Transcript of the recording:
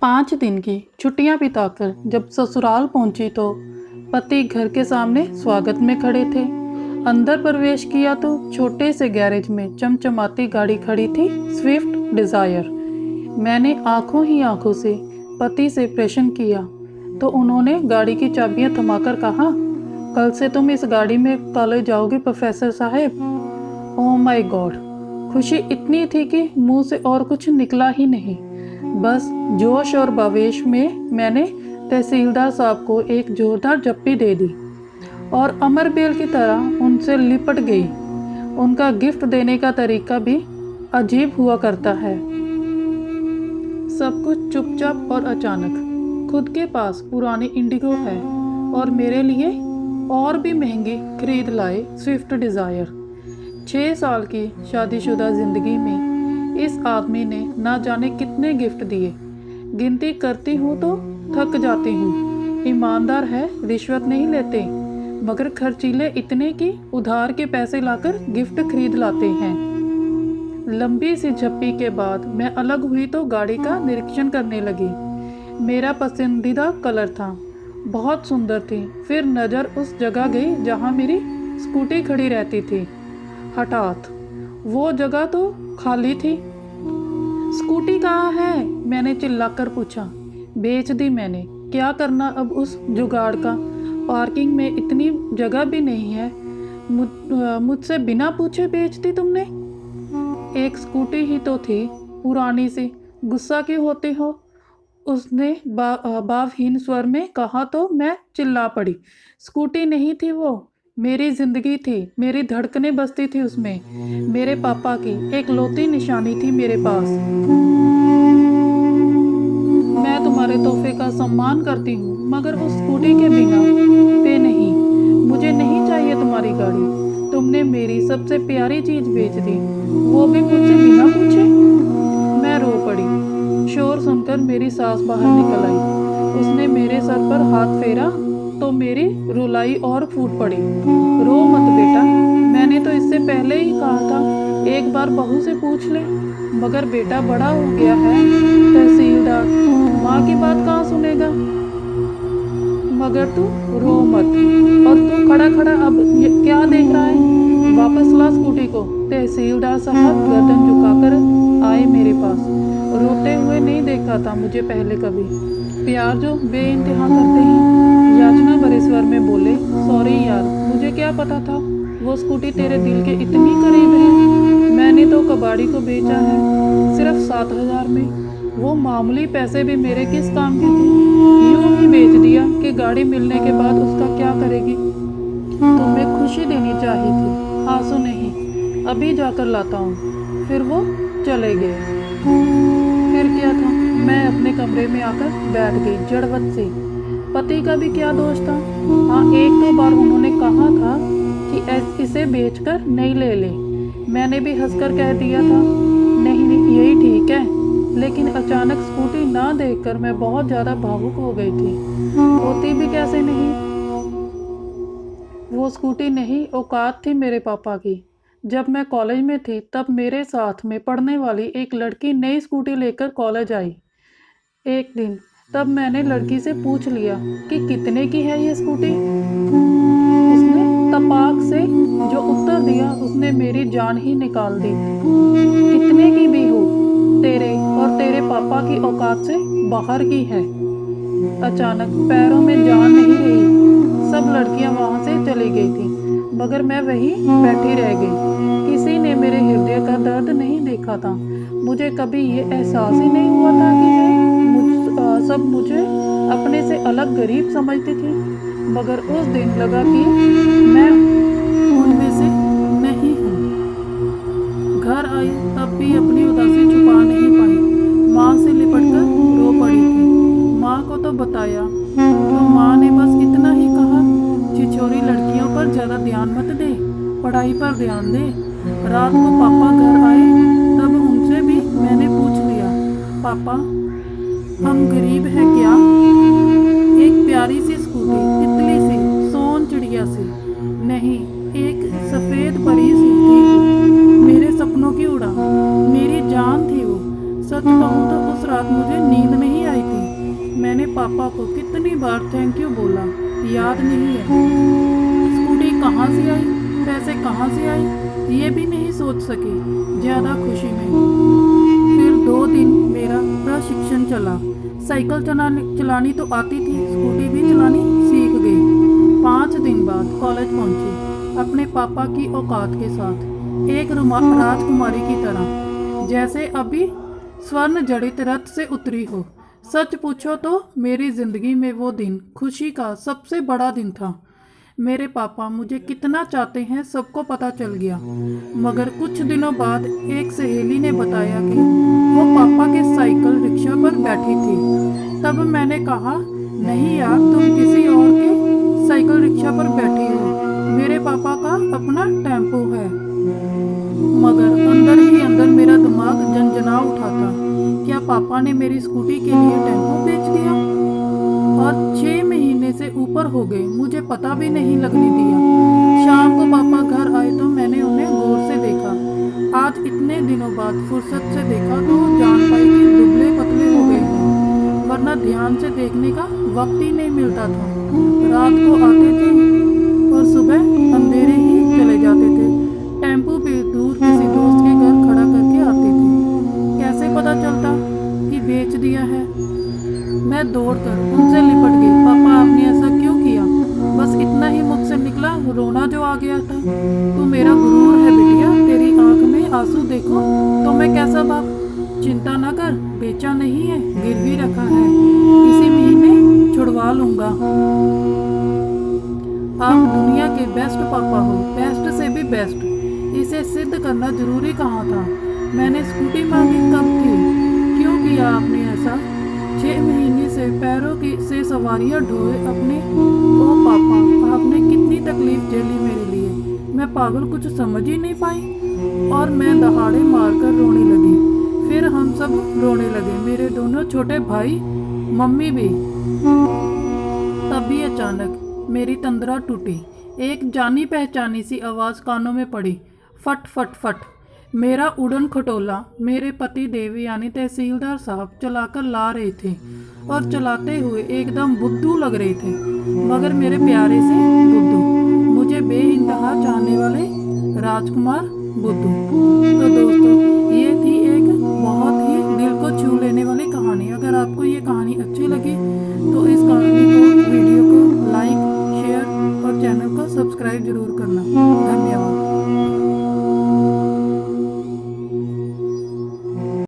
5 दिन की छुट्टियां बिताकर जब ससुराल पहुंची तो पति घर के सामने स्वागत में खड़े थे। अंदर प्रवेश किया तो छोटे से गैरेज में चमचमाती गाड़ी खड़ी थी, स्विफ्ट डिज़ायर। मैंने आंखों ही आंखों से पति से प्रश्न किया तो उन्होंने गाड़ी की चाबियां थमाकर कहा, कल से तुम इस गाड़ी में कॉलेज जाओगे प्रोफेसर साहब। Oh my God! खुशी इतनी थी कि मुंह से और कुछ निकला ही नहीं। बस जोश और बावेश में मैंने तहसीलदार साहब को एक जोरदार जप्पी दे दी और अमर बेल की तरह उनसे लिपट गई। उनका गिफ्ट देने का तरीका भी अजीब हुआ करता है। सब कुछ चुपचाप और अचानक। खुद के पास पुरानी इंडिगो है और मेरे लिए और भी महंगी खरीद लाए स्विफ्ट डिज़ायर। 6 साल की शादीशुदा ज़िंदगी में इस आदमी ने ना जाने कितने गिफ्ट दिए। गिनती करती हूँ तो थक जाती हूँ। ईमानदार है, रिश्वत नहीं लेते, मगर खर्चीले इतने कि उधार के पैसे लाकर गिफ्ट खरीद लाते हैं। लंबी सी झप्पी के बाद मैं अलग हुई तो गाड़ी का निरीक्षण करने लगी। मेरा पसंदीदा कलर था, बहुत सुंदर थी। फिर नज़र उस जगह गई जहाँ मेरी स्कूटी खड़ी रहती थी। हठात वो जगह तो खाली थी। स्कूटी कहाँ है? मैंने चिल्लाकर पूछा। बेच दी मैंने। क्या करना अब उस जुगाड़ का? पार्किंग में इतनी जगह भी नहीं है। मुझसे बिना पूछे बेच दी तुमने? एक स्कूटी ही तो थी, पुरानी सी। गुस्सा क्यों होते हो? उसने भावहीन स्वर में कहा तो मैं चिल्ला पड़ी। स्कूटी नहीं थी वो, मेरी ज़िंदगी थी। मेरी धड़कनें बसती थी उसमें। मेरे पापा की एक लौती निशानी थी मेरे पास। मैं तुम्हारे तोहफे का सम्मान करती हूँ, मगर उस स्कूटी के बिना पे नहीं। मुझे नहीं चाहिए तुम्हारी गाड़ी। तुमने मेरी सबसे प्यारी चीज़ बेच दी, वो भी मुझसे बिना पूछे। मैं रो पड़ी। शोर सुनकर मेरी सास बाहर निकल आई। उसने मेरे सर पर हाथ फेरा तो मेरी रुलाई और फूट पड़ी। रो मत बेटा, मैंने तो इससे पहले ही कहा था एक बार बहू से पूछ ले, मगर बेटा बड़ा हो गया है। तहसीलदार, माँ की बात कहाँ सुनेगा? मगर तू रो मत। और तू खड़ा खड़ा अब क्या देख रहा है? वापस ला स्कूटी को। तहसीलदार साहब गर्दन झुकाकर आए मेरे पास। रोते हुए नहीं देखा था मुझे पहले कभी। प्यार जो बेइंतहा करते हैं। याचना भरे स्वर में बोले, सॉरी यार, मुझे क्या पता था वो स्कूटी तेरे दिल के इतनी करीब है। मैंने तो कबाड़ी को बेचा है, सिर्फ 7,000 में। वो मामूली पैसे भी मेरे किस काम के थे? यूं ही बेच दिया कि गाड़ी मिलने के बाद उसका क्या करेगी? तुम्हें खुशी देनी चाहिए थी, आंसू नहीं। अभी जाकर लाता हूँ। फिर वो चले गए। फिर क्या था? मैं अपने कमरे में आकर बैठ गई जड़वत से। पति का भी क्या दोष था? हाँ, 1-2 बार उन्होंने कहा था कि इसे बेचकर नहीं ले ले। मैंने भी हंसकर कह दिया था, नहीं नहीं, यही ठीक है। लेकिन अचानक स्कूटी ना देखकर मैं बहुत ज़्यादा भावुक हो गई थी। होती भी कैसे नहीं। वो स्कूटी नहीं, औकात थी मेरे पापा की। जब मैं कॉलेज में थी तब मेरे साथ में पढ़ने वाली एक लड़की नई स्कूटी लेकर कॉलेज आई। एक दिन तब मैंने लड़की से पूछ लिया कि कितने की है ये स्कूटी। उसने तपाक से जो उत्तर दिया उसने मेरी जान ही निकाल दी। कितने की भी हो, तेरे और तेरे पापा की औकात से बाहर की है। अचानक पैरों में जान नहीं रही। सब लड़कियां वहां से चली गई थी, मगर मैं वहीं बैठी रह गई। किसी ने मेरे हृदय का दर्द नहीं देखा था। मुझे कभी ये एहसास ही नहीं हुआ था कि सब मुझे अपने से अलग गरीब समझती थी। मगर उस दिन लगा कि मैं उनमें से नहीं हूँ। घर आई तब भी अपनी उदासी छुपा नहीं पाई। माँ से लिपटकर रो पड़ी थी। माँ को तो बताया तो माँ ने बस इतना ही कहा, छिछोरी लड़कियों पर ज़्यादा ध्यान मत दे, पढ़ाई पर ध्यान दे। रात को पापा घर आए तब उनसे भी मैंने पूछ लिया, पापा हम गरीब हैं क्या? एक प्यारी सी स्कूटी, तितली सी, सोन चिड़िया सी नहीं, एक सफ़ेद परी सी थी वो। मेरे सपनों की उड़ान, मेरी जान थी वो। सच कहूँ तो उस रात मुझे नींद नहीं आई थी। पापा को कितनी बार थैंक यू बोला, याद नहीं है। स्कूटी कहाँ से आई, पैसे कहाँ से आए, ये भी नहीं सोच सकी ज़्यादा खुशी में। फिर 2 दिन मेरा प्रशिक्षण चला। साइकिल चलानी तो आती थी, स्कूटी भी चलानी सीख गई। 5 दिन बाद कॉलेज पहुंची, अपने पापा की औकात के साथ, एक राजकुमारी की तरह, जैसे अभी स्वर्ण जड़ित रथ से उतरी हो। सच पूछो तो मेरी ज़िंदगी में वो दिन खुशी का सबसे बड़ा दिन था। मेरे पापा मुझे कितना चाहते हैं सबको पता चल गया। मगर कुछ दिनों बाद एक सहेली ने बताया कि वो पापा के साइकिल रिक्शा पर बैठी थी। तब मैंने कहा, नहीं यार, तुम किसी और के साइकिल रिक्शा पर बैठी हो, मेरे पापा का अपना टेम्पो है। मगर अंदर ही अंदर मेरा दिमाग झंझना उठा था। क्या पापा ने मेरी स्कूटी के लिए टेम्पो बेच दिया? और 6 महीने से ऊपर हो गए, मुझे पता भी नहीं लगने दिया। शाम को पापा घर आए तो मैंने उन्हें गौर से देखा। आज इतने दिनों बाद फुर्सत से देखा तो जान पाई कि दुबले पतले हो गए हैं, वरना ध्यान से देखने का वक्त ही नहीं मिलता था। रात को आते थे और सुबह अंधेरे ही चले जाते थे। टेम्पो भी दूर किसी दोस्त के घर खड़ा करके आते थे। कैसे पता चलता कि बेच दिया है? मैं दौड़कर उनसे लिपट गई। पापा, आपने ऐसा क्यों किया? बस इतना ही मुझसे निकला, रोना जो आ गया था। तू मेरा गुरूर है बिटिया, तेरी आंख में आंसू देखो तो मैं कैसा बाप। चिंता न कर, बेचा नहीं है, गिरवी रखा है, इसी महीने छुड़वा लूंगा। आप दुनिया के बेस्ट पापा हो, बेस्ट से भी बेस्ट। इसे सिद्ध करना जरूरी कहाँ था? मैंने स्कूटी मांगी कब थी? क्यों किया आपने ऐसा? 6 महीने से पैरों की से सवारियां ढोए अपने। ओ पापा, आपने कितनी तकलीफ झेली मेरे लिए, मैं पागल कुछ समझ ही नहीं पाई। और मैं दहाड़े मारकर रोने लगी। फिर हम सब रोने लगे, मेरे दोनों छोटे भाई, मम्मी भी। तभी अचानक मेरी तंद्रा टूटी। एक जानी पहचानी सी आवाज़ कानों में पड़ी, फट फट फट। मेरा उड़न खटोला मेरे पति देव यानी तहसीलदार साहब चलाकर ला रहे थे और चलाते हुए एकदम बुद्धू लग रहे थे, मगर मेरे प्यारे से बुद्धू, मुझे बेइंतहा चाहने वाले राजकुमार बुद्धू। तो दोस्तों,